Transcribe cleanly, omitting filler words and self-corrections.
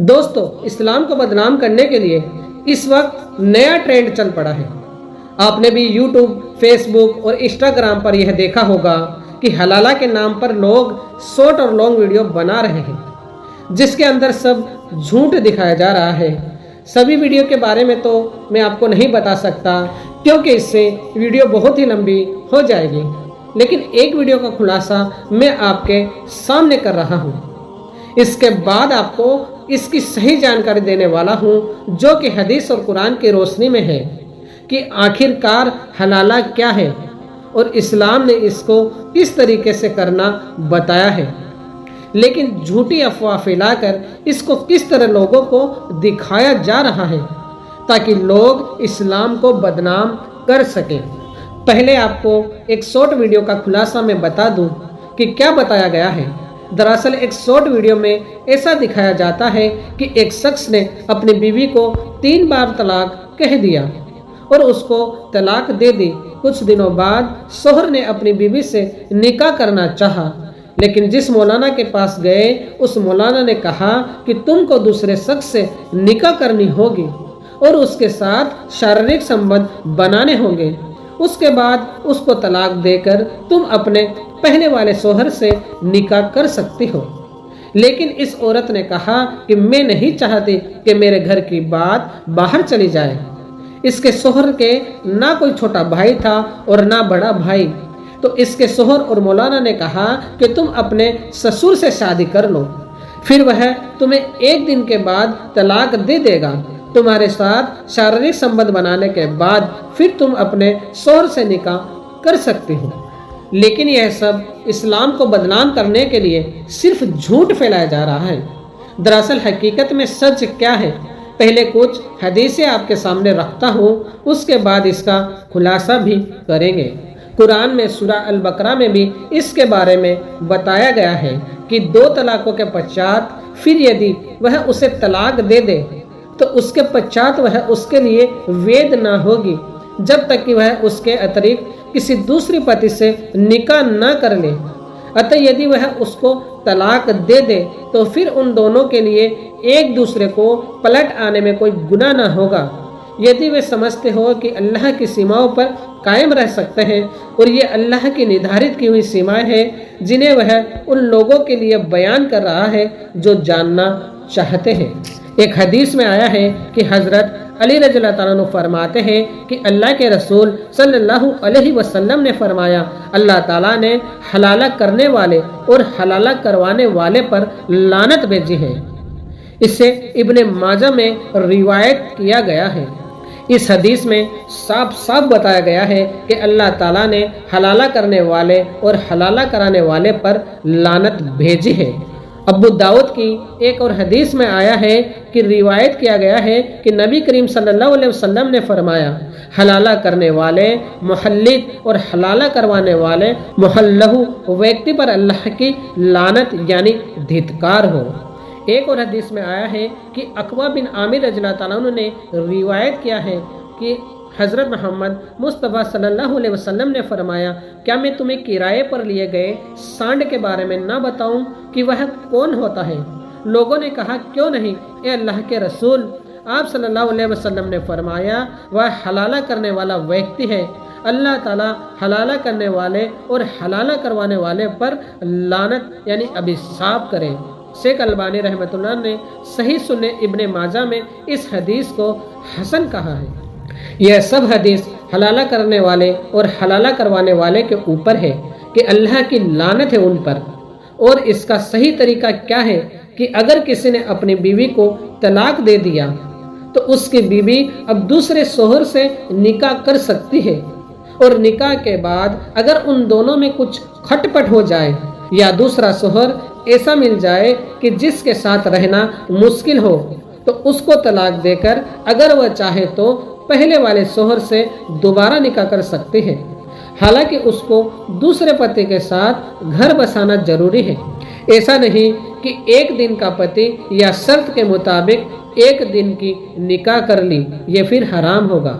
दोस्तों, इस्लाम को बदनाम करने के लिए इस वक्त नया ट्रेंड चल पड़ा है। आपने भी यूट्यूब, फेसबुक और इंस्टाग्राम पर यह देखा होगा कि हलाला के नाम पर लोग शॉर्ट और लॉन्ग वीडियो बना रहे हैं, जिसके अंदर सब झूठ दिखाया जा रहा है। सभी वीडियो के बारे में तो मैं आपको नहीं बता सकता, क्योंकि इससे वीडियो बहुत ही लंबी हो जाएगी, लेकिन एक वीडियो का खुलासा मैं आपके सामने कर रहा हूँ। इसके बाद आपको इसकी सही जानकारी देने वाला हूँ, जो कि हदीस और कुरान की रोशनी में है कि आखिरकार हलाला क्या है और इस्लाम ने इसको किस तरीके से करना बताया है। लेकिन झूठी अफवाह फैलाकर इसको किस तरह लोगों को दिखाया जा रहा है ताकि लोग इस्लाम को बदनाम कर सकें। पहले आपको एक शॉर्ट वीडियो का खुलासा मैं बता दूं कि क्या बताया गया है। दरअसल एक शॉर्ट वीडियो में ऐसा दिखाया जाता है कि एक शख्स ने अपनी बीवी को 3 बार तलाक कह दिया और उसको तलाक दे दी। कुछ दिनों बाद शौहर ने अपनी बीवी से निकाह करना चाहा, लेकिन जिस मौलाना के पास गए उस मौलाना ने कहा कि तुमको दूसरे शख्स से निकाह करनी होगी और उसके साथ शारीरिक संबंध बनाने होंगे। उसके बाद उसको तलाक देकर तुम अपने पहले वाले शौहर से निकाह कर सकती हो। लेकिन इस औरत ने कहा कि मैं नहीं चाहती कि मेरे घर की बात बाहर चली जाए। इसके शौहर के ना कोई छोटा भाई था और ना बड़ा भाई, तो इसके शौहर और मौलाना ने कहा कि तुम अपने ससुर से शादी कर लो, फिर वह तुम्हें 1 दिन के बाद तलाक दे देगा। तुम्हारे साथ शारीरिक संबंध बनाने के बाद फिर तुम अपने शौहर से निकाह कर सकती हो। लेकिन यह सब इस्लाम को बदनाम करने के लिए सिर्फ झूठ फैलाया जा रहा है। दरअसल हकीकत में सच क्या है, पहले कुछ हदीसें आपके सामने रखता हूँ, उसके बाद इसका खुलासा भी करेंगे। कुरान में सूरा अल-बकरा में भी इसके बारे में बताया गया है कि 2 तलाकों के पश्चात फिर यदि वह उसे तलाक दे दे तो उसके पश्चात वह उसके लिए वैध ना होगी जब तक कि वह उसके अतिरिक्त किसी दूसरी पति से निकाह न कर ले। अतः यदि वह उसको तलाक दे दे तो फिर उन दोनों के लिए एक दूसरे को पलट आने में कोई गुनाह न होगा, यदि वे समझते हो कि अल्लाह की सीमाओं पर कायम रह सकते हैं और ये अल्लाह की निर्धारित की हुई सीमाएं हैं जिन्हें वह उन लोगों के लिए बयान कर रहा है जो जानना चाहते हैं। एक हदीस में आया है कि हजरत अली रज़ियल्लाहु ताला अन्हु फरमाते हैं कि अल्लाह के रसूल सल्लल्लाहु अलैहि वसल्लम ने फरमाया, अल्लाह ताला ने हलाला करने वाले और हलाला करवाने वाले पर लानत भेजी है। इसे इब्ने माजा में रिवायत किया गया है। इस हदीस में साफ साफ बताया गया है कि अल्लाह ताला ने हलाला करने वाले और हलाला कराने वाले पर लानत भेजी है। अबू दाऊद की एक और हदीस में आया है कि रिवायत किया गया है कि नबी करीम सल्लल्लाहु अलैहि वसल्लम ने फरमाया, हलाला करने वाले मुहल्लिल और हलाला करवाने वाले मुहल्लहु व्यक्ति पर अल्लाह की लानत यानी धिक्कार हो। एक और हदीस में आया है कि अकवा बिन आमिर रज़ियल्लाहु ताला अन्हु ने रिवायत किया है कि हज़रत मोहम्मद मुस्तफ़ा सल्लल्लाहु अलैहि वसल्लम ने फरमाया, क्या मैं तुम्हें किराए पर लिए गए सांड के बारे में ना बताऊं कि वह कौन होता है? लोगों ने कहा, क्यों नहीं ए अल्लाह के रसूल। आप सल्लल्लाहु अलैहि वसल्लम ने फरमाया, वह हलाला करने वाला व्यक्ति है। अल्लाह ताला हलाला करने वाले और हलाला करवाने वाले पर लानत यानी अभिशाप करे। शेख अलबानी रहमतुल्लाह ने सही सुन्ने इब्ने माजा में इस हदीस को हसन कहा है। यह सब हदीस हलाला करने वाले और हलाला करवाने वाले के ऊपर है कि अल्लाह की लानत है उन पर। और इसका सही तरीका क्या है कि अगर किसी ने अपनी बीवी को तलाक दे दिया तो उसकी बीवी अब दूसरे शौहर से निकाह कर सकती है, और निकाह के बाद अगर उन दोनों में कुछ खटपट हो जाए या दूसरा शौहर ऐसा मिल जाए कि जिसके साथ रहना मुश्किल हो तो उसको तलाक देकर अगर वह चाहे तो पहले वाले शौहर से दोबारा निकाह कर सकती है। हालांकि उसको दूसरे पति के साथ घर बसाना जरूरी है। ऐसा नहीं कि 1 दिन का पति या शर्त के मुताबिक 1 दिन की निकाह कर ली, ये फिर हराम होगा।